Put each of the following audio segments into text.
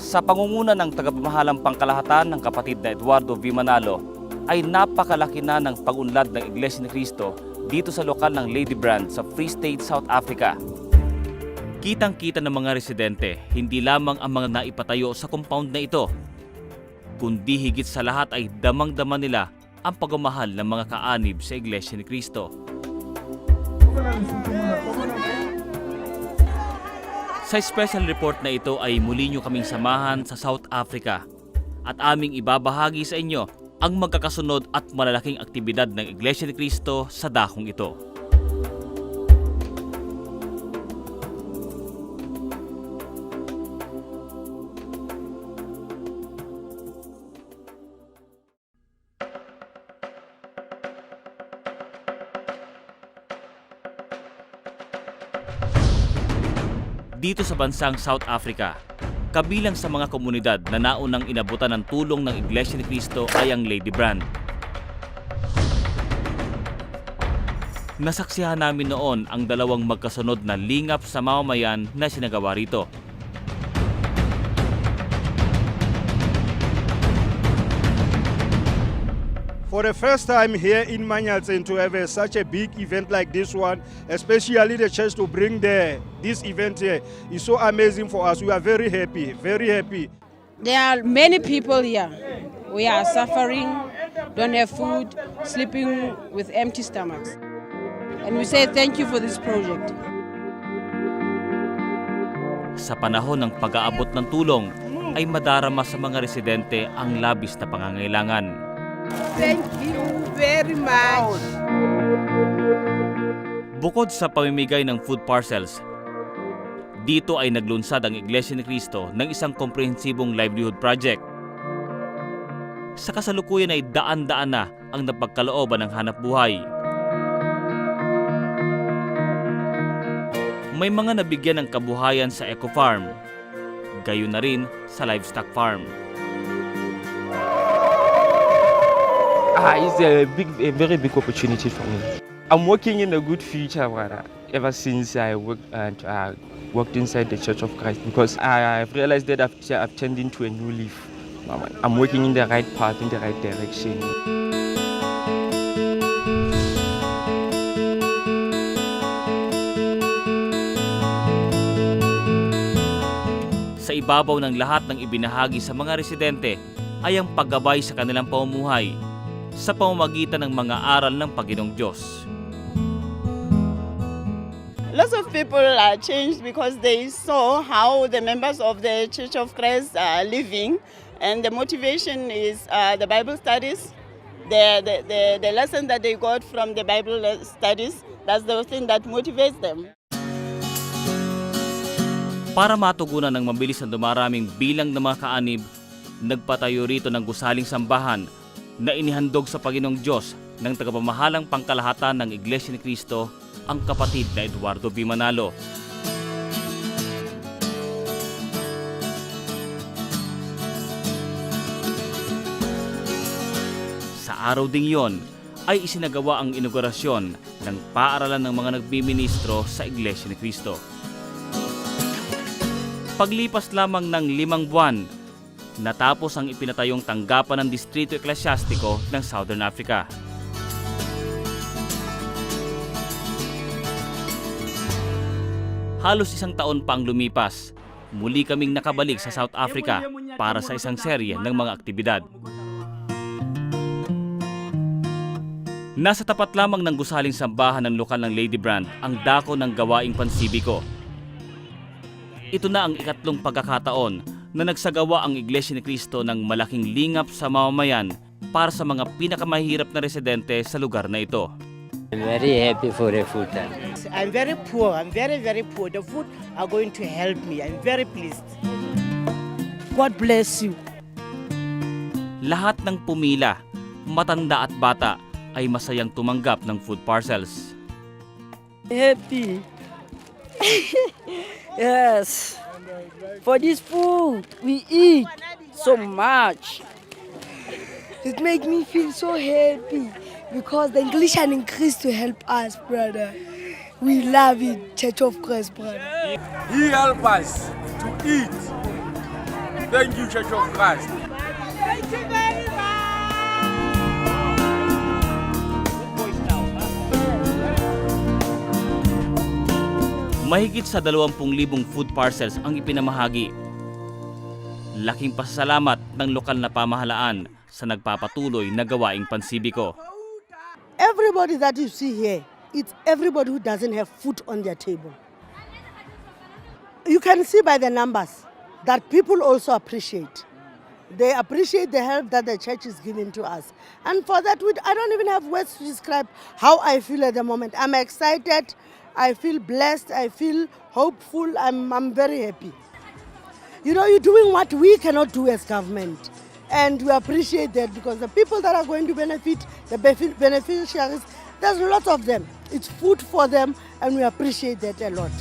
Sa pangunguna ng tagapamahalang pangkalahatan ng kapatid na Eduardo V. Manalo, ay napakalaki na ng pag-unlad ng Iglesia ni Cristo dito sa lokal ng Lady Brand sa Free State, South Africa. Kitang-kita ng mga residente, hindi lamang ang mga naipatayo sa compound na ito, kundi higit sa lahat ay damang-dama nila ang pagmamahal ng mga kaanib sa Iglesia ni Cristo. Sa special report na ito ay muli nyo kaming samahan sa South Africa at aming ibabahagi sa inyo ang magkakasunod at malalaking aktibidad ng Iglesia ni Cristo sa dakong ito. Dito sa bansang South Africa, kabilang sa mga komunidad na naunang inabutan ng tulong ng Iglesia ni Cristo ay ang Lady Brand. Nasaksihan namin noon ang dalawang magkasunod na lingap sa mamamayan na sinagawa rito. For the first time here in Manyatsen to have such a big event like this one, especially the church to bring this event here, is so amazing for us. We are very happy, very happy. There are many people here. We are suffering, don't have food, sleeping with empty stomachs. And we say thank you for this project. Sa panahon ng pag-aabot ng tulong, ay madarama sa mga residente ang labis na pangangailangan. Thank you very much. Bukod sa pamimigay ng food parcels, dito ay naglunsad ang Iglesia ni Cristo ng isang komprehensibong livelihood project. Sa kasalukuyan ay daan-daan na ang napagkalooban ng hanap buhay. May mga nabigyan ng kabuhayan sa eco farm, gayon na rin sa livestock farm. It's a very big opportunity for me. I'm working in a good future, brother, ever since I worked inside the Church of Christ, because I've realized that I've turned into a new leaf. I'm working in the right path, in the right direction. Sa ibabaw ng lahat ng ibinahagi sa mga residente ay ang paggabay sa kanilang pamumuhay sa pamamagitan ng mga aral ng Panginoong Diyos. Lots of people are changed because they saw how the members of the Church of Christ are living, and the motivation is the Bible studies, the lesson that they got from the Bible studies. That's the thing that motivates them. Para matugunan ng mabilis na dumaraming bilang ng mga kaanib, nagpatayo rito ng gusaling sambahan na inihandog sa Panginoong Diyos ng tagapamahalang pangkalahatan ng Iglesia ni Cristo, ang kapatid na Eduardo V. Manalo. Sa araw ding yon ay isinagawa ang inaugurasyon ng paaralan ng mga nagbiministro sa Iglesia ni Cristo. Paglipas lamang ng 5 buwan, natapos ang ipinatayong tanggapan ng Distrito Eklesyastiko ng Southern Africa. Halos 1 taon pa ang lumipas, muli kaming nakabalik sa South Africa para sa isang serye ng mga aktibidad. Nasa tapat lamang ng gusaling sambahan ng lokal ng Lady Brand ang dako ng gawaing pansibiko. Ito na ang ikatlong pagkakataon na nagsagawa ang Iglesia ni Cristo ng malaking lingap sa mamamayan para sa mga pinakamahirap na residente sa lugar na ito. I'm very happy for the food time. I'm very poor. I'm very, very poor. The food are going to help me. I'm very pleased. God bless you. Lahat ng pumila, matanda at bata, ay masayang tumanggap ng food parcels. Happy. Yes. For this food, we eat so much. It makes me feel so happy because the Iglesia in Christ will help us, brother. We love it, Church of Christ, brother. He helps us to eat. Thank you, Church of Christ. Thank you very much. Mahigit sa 20,000 food parcels ang ipinamahagi. Laking pasasalamat ng lokal na pamahalaan sa nagpapatuloy na gawaing pansibiko. Everybody that you see here, it's everybody who doesn't have food on their table. You can see by the numbers that people also appreciate. They appreciate the help that the church is giving to us. And for that, I don't even have words to describe how I feel at the moment. I'm excited, I feel blessed, I feel hopeful, I'm very happy. You know, you're doing what we cannot do as government. And we appreciate that because the people that are going to benefit, the beneficiaries, there's lots of them. It's food for them and we appreciate that a lot.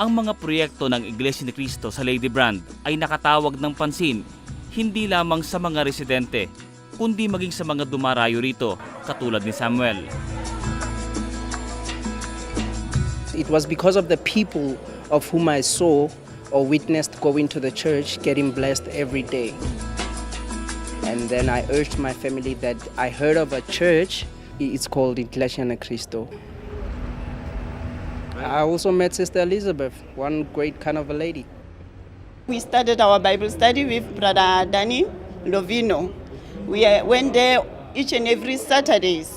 Ang mga proyekto ng Iglesia ni Cristo sa Lady Brand ay nakatawag ng pansin hindi lamang sa mga residente, kundi maging sa mga dumarayo rito, katulad ni Samuel. It was because of the people of whom I saw or witnessed going to the church, getting blessed every day. And then I urged my family that I heard of a church, it's called IGLESIA and CRISTO. I also met Sister Elizabeth, one great kind of a lady. We started our Bible study with Brother Danny Lovino. We went there each and every Saturdays.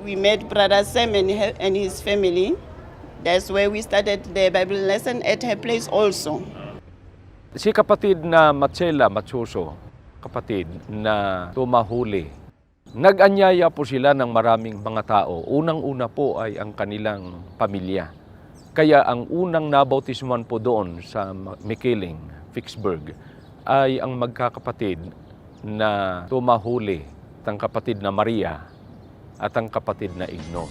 We met Brother Sam and his family. That's where we started the Bible lesson at her place also. Si kapatid na Marcela Machoso, kapatid na tumahuli, nag-anyaya po sila ng maraming mga tao. Unang-una po ay ang kanilang pamilya. Kaya ang unang nabautismuhan po doon sa Mikiling, Vicksburg, ay ang magkakapatid na tumahuli, ang kapatid na Maria at ang kapatid na Igno.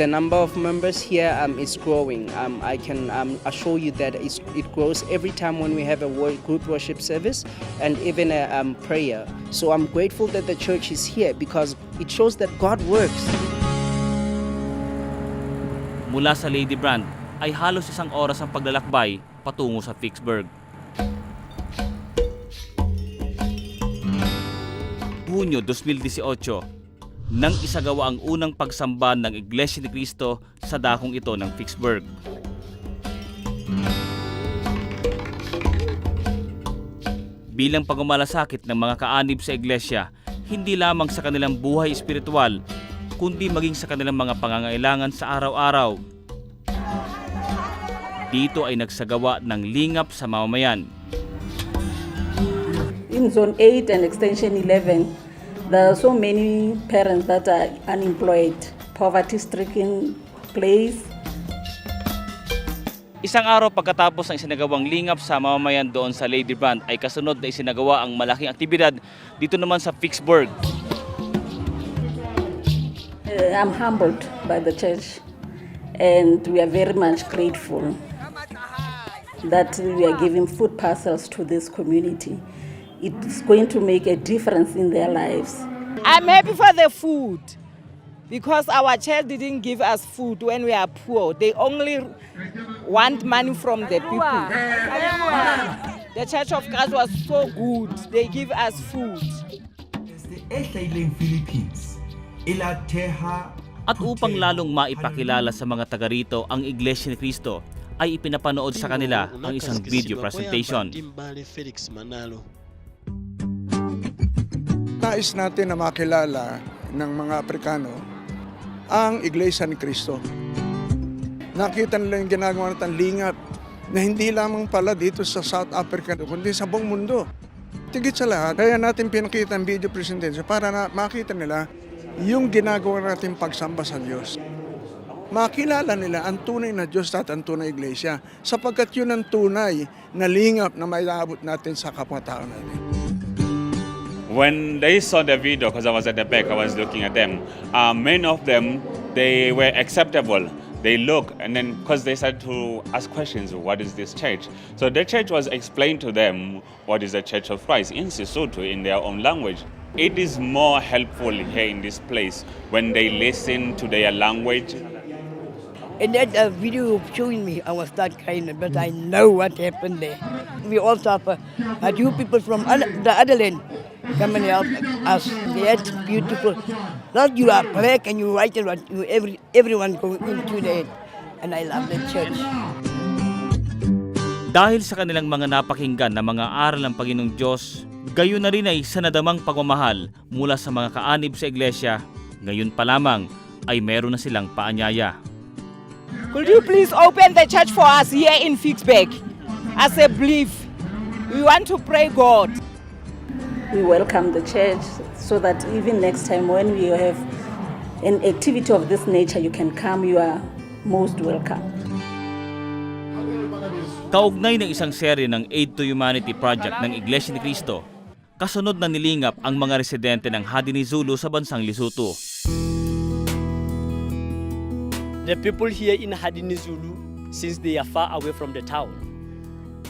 The number of members here is growing. I can assure you that it grows every time when we have a group worship service and even a prayer. So I'm grateful that the church is here because it shows that God works. Mula sa Lady Brand ay halos 1 oras ang paglalakbay patungo sa Vicksburg. Hunyo 2018, nang isagawa ang unang pagsamba ng Iglesia ni Cristo sa dakong ito ng Vicksburg. Bilang pagmamalasakit ng mga kaanib sa iglesia, hindi lamang sa kanilang buhay espiritual, kundi maging sa kanilang mga pangangailangan sa araw-araw. Dito ay nagsagawa ng lingap sa mamamayan. In Zone 8 and Extension 11, there are so many parents that are unemployed, poverty-stricken place. Isang araw pagkatapos ng isinagawang lingap sa mamamayan doon sa Lady Brand ay kasunod na isinagawa ang malaking aktibidad dito naman sa Vicksburg. I'm humbled by the church and we are very much grateful that we are giving food parcels to this community. It's going to make a difference in their lives. I'm happy for the food because our church didn't give us food when we are poor. They only want money from the people. The Church of Christ was so good. They give us food. At upang lalong maipakilala sa mga taga rito ang Iglesia ni Cristo, ay ipinapanood sa kanila ang isang video presentation. Nais natin na makilala ng mga Aprikano ang Iglesia ni Cristo. Nakita nila yung ginagawa natin lingap na hindi lamang pala dito sa South Africa, kundi sa buong mundo. Tigit sa lahat, kaya natin pinakita ang video presentation para makita nila yung ginagawa natin pagsamba sa Diyos. Makilala nila ang tunay na Diyos at ang tunay Iglesia sapagkat yun ang tunay na lingap na maiabot natin sa kapwa-tao natin. When they saw the video, because I was at the back, I was looking at them. Many of them, they were acceptable. They look, and then because they started to ask questions, what is this church? So the church was explained to them what is the Church of Christ in Sesotho, in their own language. It is more helpful here in this place when they listen to their language. In that video showing me, I was not crying, but I know what happened there. We all suffer. A few people from the other land come and help us. That's beautiful. Not you are black and you white and what you everyone go into that. And I love that church. Dahil sa kanilang mga napakinggan na mga aral ng Panginoong Diyos, gayon na rin ay sa nadamang pagmamahal mula sa mga kaanib sa iglesia, ngayon pa lamang ay meron na silang paanyaya. Could you please open the church for us here in Fixburg? As a belief, we want to pray God. We welcome the church so that even next time when we have an activity of this nature, you can come, you are most welcome. Kaugnay ng isang serye ng Aid to Humanity Project ng Iglesia ni Cristo, kasunod na nilingap ang mga residente ng Hadini Zulu sa bansang Lesotho. The people here in Hadini Zulu, since they are far away from the town,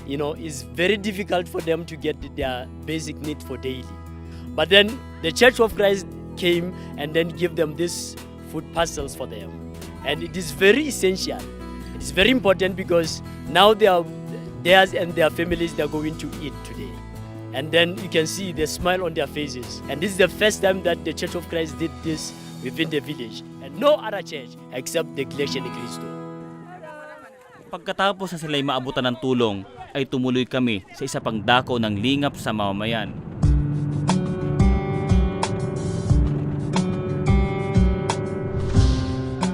it's very difficult for them to get their basic needs for daily. But then the Church of Christ came and then give them these food parcels for them. And it is very essential. It is very important because now theirs and their families, they are going to eat today. And then you can see the smile on their faces. And this is the first time that the Church of Christ did this within the village. And no other church except the Iglesia ni Cristo. Pagkatapos na sila'y maabutan ng tulong, ay tumuloy kami sa isa pang dako ng lingap sa mamamayan.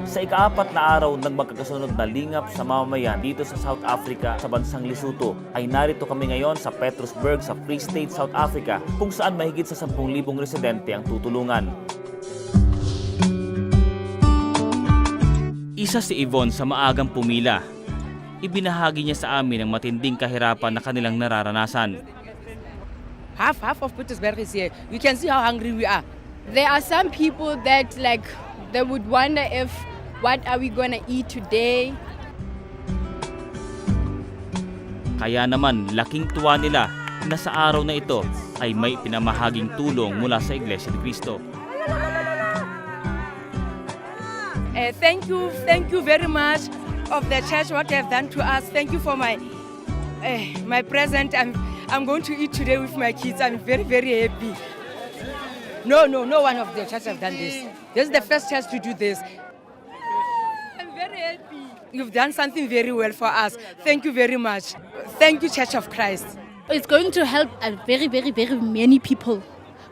Sa ika-4 na araw ng magkakasunod na lingap sa mamamayan dito sa South Africa sa bansang Lesotho, ay narito kami ngayon sa Petrusburg sa Free State, South Africa, kung saan mahigit sa 10,000 residente ang tutulungan. Isa si Yvonne sa maagang pumila. Ibinahagi niya sa amin ang matinding kahirapan na kanilang nararanasan. Half of Petrusburg is here. You can see how hungry we are. There are some people that they would wonder if what are we gonna eat today? Kaya naman laking tuwa nila na sa araw na ito ay may pinamahaging tulong mula sa Iglesia ni Cristo. Thank you very much of the church what they have done to us. Thank you for my present. I'm going to eat today with my kids. I'm very, very happy. No one of the church have done this. This is the first church to do this. I'm very happy. You've done something very well for us. Thank you very much. Thank you, Church of Christ. It's going to help very, very, very many people.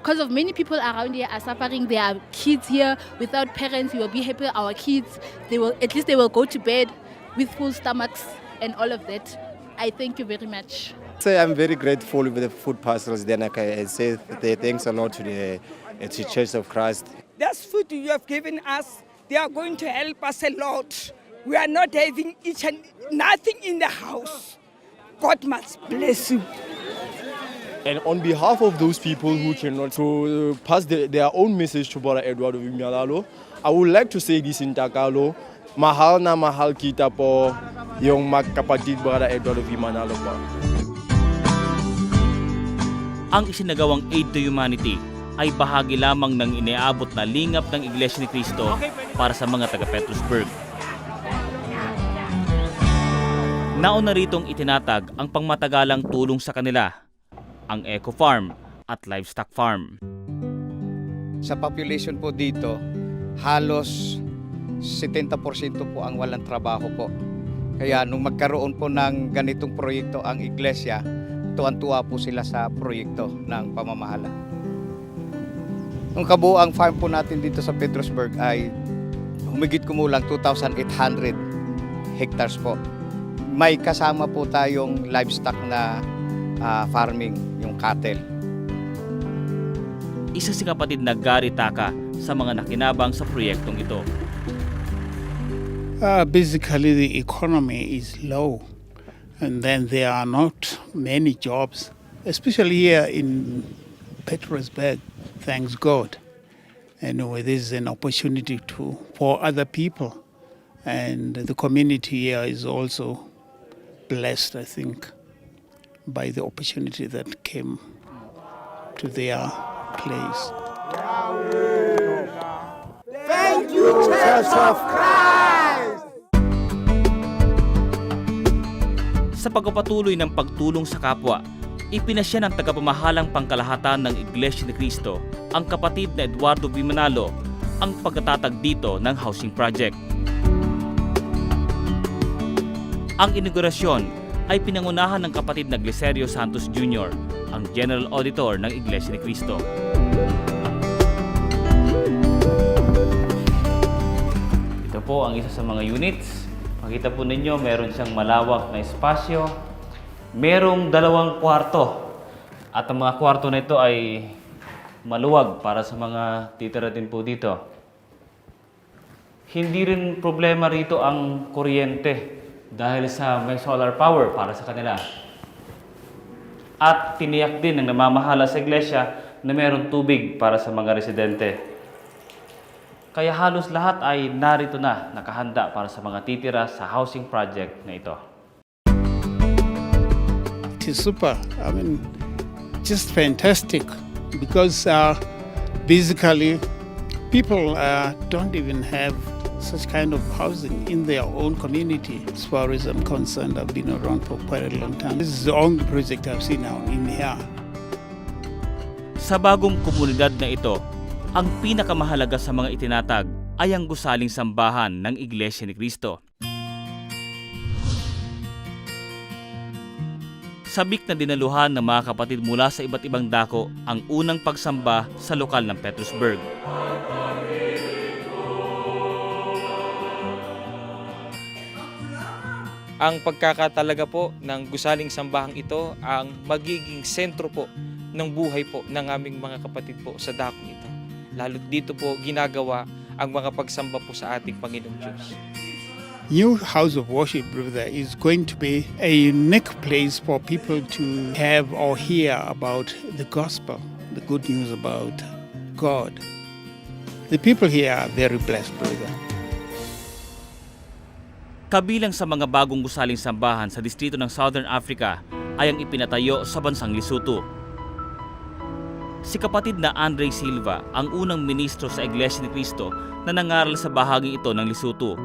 Because of many people around here are suffering. There are kids here without parents. We will be happy. Our kids, they will go to bed with full stomachs and all of that. I thank you very much. I'm very grateful with the food parcels. Then I can say thanks a lot to the Church of Christ. This food you have given us, they are going to help us a lot. We are not having nothing in the house. God must bless you. And on behalf of those people who cannot pass their own message to Brother Eduardo Vimalalo, I would like to say this in Tagalog, mahal na mahal kita po yung magkapatid Brother Eduardo Vimalalo po. Ang isinagawang Aid to Humanity ay bahagi lamang ng iniabot na lingap ng Iglesia ni Cristo para sa mga taga Petrusburg. Nauna ritong itinatag ang pangmatagalang tulong sa kanila, ang Eco Farm at Livestock Farm. Sa population po dito, halos 70% po ang walang trabaho po. Kaya nung magkaroon po ng ganitong proyekto ang Iglesia, tuwan-tuwa po sila sa proyekto ng pamamahala. Nung kabuang farm po natin dito sa Petrusburg ay humigit kumulang 2,800 hectares po. May kasama po tayong livestock na farming, yung cattle. Isa si kapatid na Gary Taka sa mga nakinabang sa proyektong ito. Basically, the economy is low, and then there are not many jobs, especially here in Petrusburg. Thanks God. Anyway, this is an opportunity for other people, and the community here is also blessed, I think, by the opportunity that came to their place. Thank you, Church of Christ! Sa pagpapatuloy ng pagtulong sa kapwa, ipinasya ng tagapamahalang pangkalahatan ng Iglesia ni Cristo, ang kapatid na Eduardo V. Manalo, ang pagtatatag dito ng housing project. Ang inaugurasyon ay pinangunahan ng kapatid na Gleserio Santos Jr., ang General Auditor ng Iglesia ni Cristo. Ito po ang isa sa mga units. Makita po ninyo, meron siyang malawak na espasyo. Merong 2 kwarto. At ang mga kwarto na ito ay maluwag para sa mga titira din po dito. Hindi rin problema rito ang kuryente dahil sa may solar power para sa kanila. At tiniyak din ng namamahala sa iglesia na mayroong tubig para sa mga residente. Kaya halos lahat ay narito na, nakahanda para sa mga titira sa housing project na ito. It is super. I mean, just fantastic because basically people don't even have such kind of housing in their own community. As far as I'm concerned, I've been around for quite a long time. This is the only project I've seen now in here. Sa bagong komunidad na ito, ang pinakamahalaga sa mga itinatag ay ang gusaling sambahan ng Iglesia ni Cristo. Sabik na dinaluhan ng mga kapatid mula sa iba't ibang dako ang unang pagsamba sa lokal ng Petersburg. Ang pagkakatalaga po ng gusaling sambahang ito ang magiging sentro po ng buhay po ng aming mga kapatid po sa dakong ito. Lalo dito po ginagawa ang mga pagsamba po sa ating Panginoong Diyos. New house of worship, brother, is going to be a unique place for people to have or hear about the gospel, the good news about God. The people here are very blessed, brother. Kabilang sa mga bagong gusaling sambahan sa distrito ng Southern Africa ay ang ipinatayo sa bansang Lesotho. Si kapatid na Andre Silva ang unang ministro sa Iglesia ni Cristo na nangaral sa bahaging ito ng Lesotho.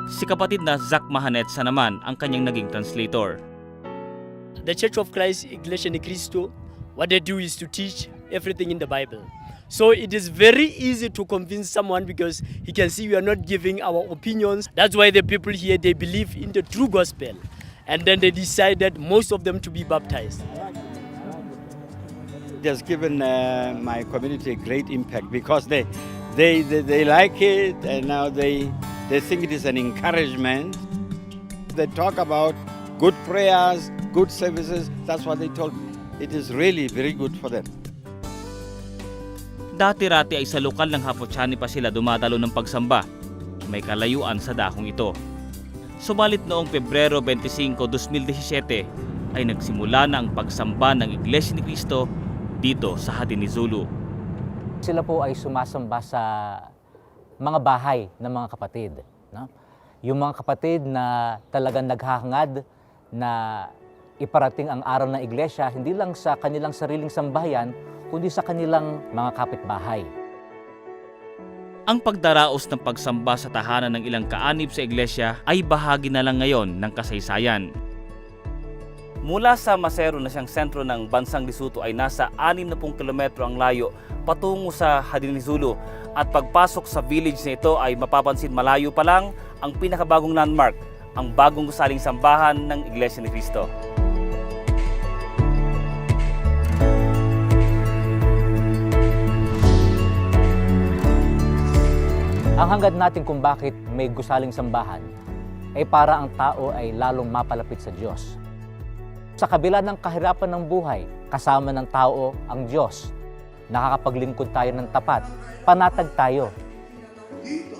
Si kapatid na Zach Mahanetsa naman ang kanyang naging translator. The Church of Christ, Iglesia ni Cristo, what they do is to teach everything in the Bible. So it is very easy to convince someone because he can see we are not giving our opinions. That's why the people here, they believe in the true gospel. And then they decided most of them to be baptized. It has given my community a great impact because they like it and now they think it is an encouragement. They talk about good prayers, good services. That's what they told me. It is really very good for them. Dati-rati ay sa lokal ng Hapochani pa sila dumadalo ng pagsamba. May kalayuan sa dakong ito. Subalit noong Pebrero 25, 2017 ay nagsimula na ang pagsamba ng Iglesia ni Cristo dito sa Hadinizulu. Sila po ay sumasamba sa mga bahay ng mga kapatid. No? Yung mga kapatid na talagang naghahangad na iparating ang araw ng iglesia, hindi lang sa kanilang sariling sambahayan, kundi sa kanilang mga kapitbahay. Ang pagdaraos ng pagsamba sa tahanan ng ilang kaanib sa iglesia ay bahagi na lang ngayon ng kasaysayan. Mula sa Masero na siyang sentro ng bansang Lesotho ay nasa 60 kilometro ang layo patungo sa Hadinizulu at pagpasok sa village na ito ay mapapansin malayo pa lang ang pinakabagong landmark, ang bagong gusaling sambahan ng Iglesia ni Cristo. Ang hangad natin kung bakit may gusaling sambahan ay para ang tao ay lalong mapalapit sa Diyos. Sa kabila ng kahirapan ng buhay, kasama ng tao ang Diyos. Nakakapaglingkod tayo ng tapat, panatag tayo.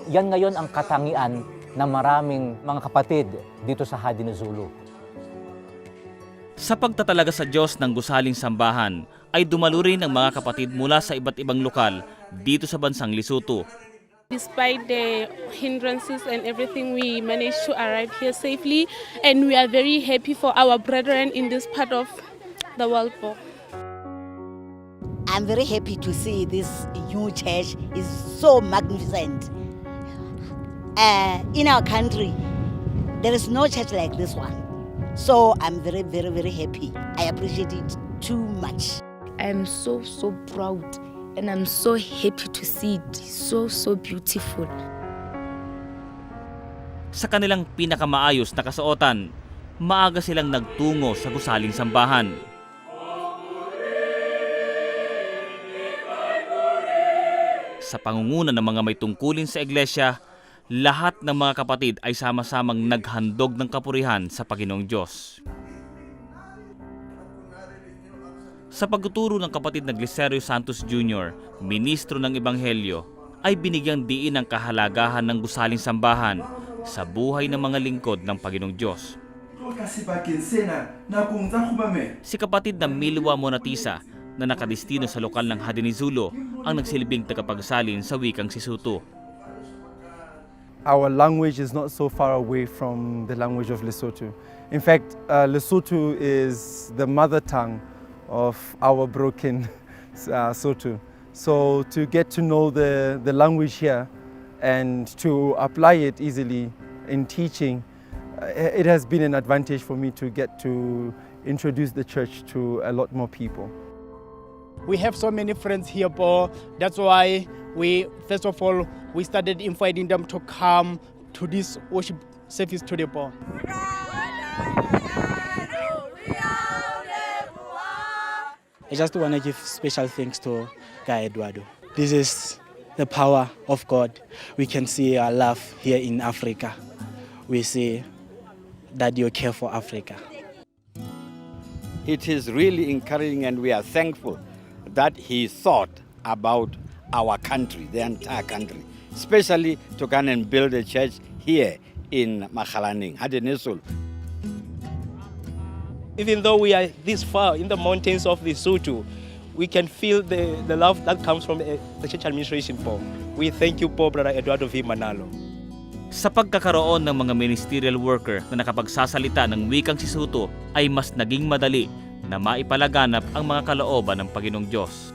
Yan ngayon ang katangian ng maraming mga kapatid dito sa Hadinizulu. Sa pagtatalaga sa Diyos ng gusaling sambahan, ay dumalo rin ang mga kapatid mula sa iba't ibang lokal dito sa bansang Lesotho. Despite the hindrances and everything, we managed to arrive here safely, and we are very happy for our brethren in this part of the world. I'm very happy to see this new church is so magnificent. In our country, there is no church like this one. So I'm very, very, very happy. I appreciate it too much. I'm so proud and I'm so happy to see it. So beautiful. Sa kanilang pinakamaayos na kasuotan, maaga silang nagtungo sa gusaling sambahan. Sa pangunguna ng mga may tungkulin sa iglesia, lahat ng mga kapatid ay sama-samang naghandog ng kapurihan sa Panginoong Diyos. Sa pagtuturo ng kapatid na Gleserio Santos Jr., ministro ng Ebanghelyo, ay binigyang diin ang kahalagahan ng gusaling sambahan sa buhay ng mga lingkod ng Panginoong Diyos. Si kapatid na Milwa Monatisa na nakadestino sa lokal ng Hadinizulo ang nagsilbing tagapagsalin sa wikang Sisuto. Our language is not so far away from the language of Lesotho. In fact, Lesotho is the mother tongue of our broken Sotho. So to get to know the language here and to apply it easily in teaching, it has been an advantage for me to get to introduce the church to a lot more people. We have so many friends here, Paul. That's why first of all, we started inviting them to come to this worship service today, Paul. I just want to give special thanks to Guy Eduardo. This is the power of God. We can see our love here in Africa. We see that you care for Africa. It is really encouraging and we are thankful that he thought about our country, the entire country, especially to come and build a church here in Makgalaning, Hadenisul. Even though we are this far in the mountains of Lesotho, we can feel the love that comes from the church administration, Paul. We thank you, Paul, Brother Eduardo V. Manalo. Sa pagkakaroon ng mga ministerial worker na nakapagsasalita ng wikang Sisuto ay mas naging madali na maipalaganap ang mga kalooban ng Panginoong Diyos.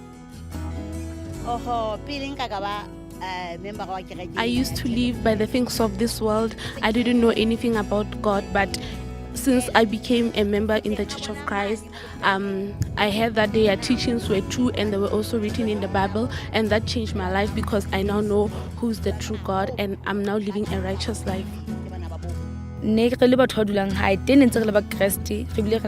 I used to live by the things of this world. I didn't know anything about God, but since I became a member in the Church of Christ, I heard that their teachings were true and they were also written in the Bible, and that changed my life because I now know who's the true God and I'm now living a righteous life. I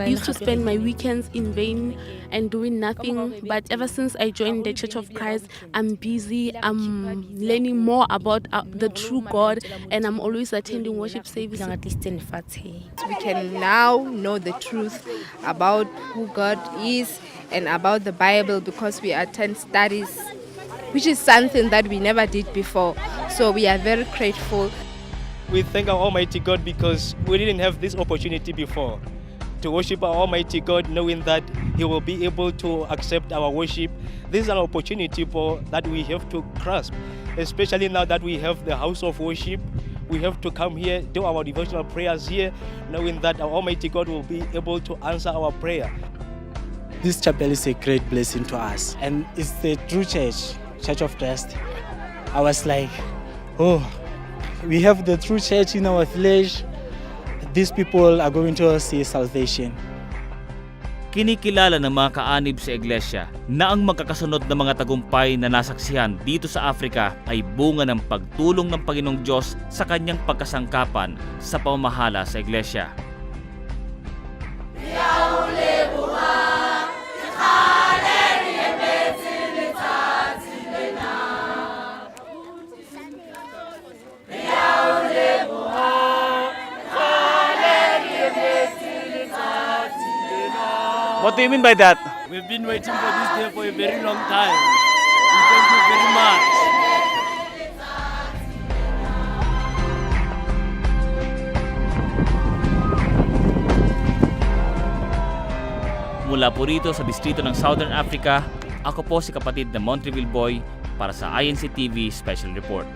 used to spend my weekends in vain and doing nothing, but ever since I joined the Church of Christ, I'm busy, I'm learning more about the true God, and I'm always attending worship services. We can now know the truth about who God is and about the Bible because we attend studies, which is something that we never did before. So we are very grateful. We thank our Almighty God because we didn't have this opportunity before to worship our Almighty God, knowing that He will be able to accept our worship. This is an opportunity that we have to grasp, especially now that we have the house of worship. We have to come here, do our devotional prayers here, knowing that our Almighty God will be able to answer our prayer. This chapel is a great blessing to us, and it's the true church, Church of Christ. I was like, oh, we have the true church in our village. These people are going to see salvation. Kinikilala ng mga kaanib sa iglesia na ang magkakasunod na mga tagumpay na nasaksihan dito sa Africa ay bunga ng pagtulong ng Panginoong Diyos sa kanyang pagkasangkapan sa pamamahala sa iglesia. What do you mean by that? We've been waiting for this day for a very long time. We thank you very much. Mula po rito sa distrito ng Southern Africa, ako po si kapatid na Montreville Boy para sa INC TV Special Report.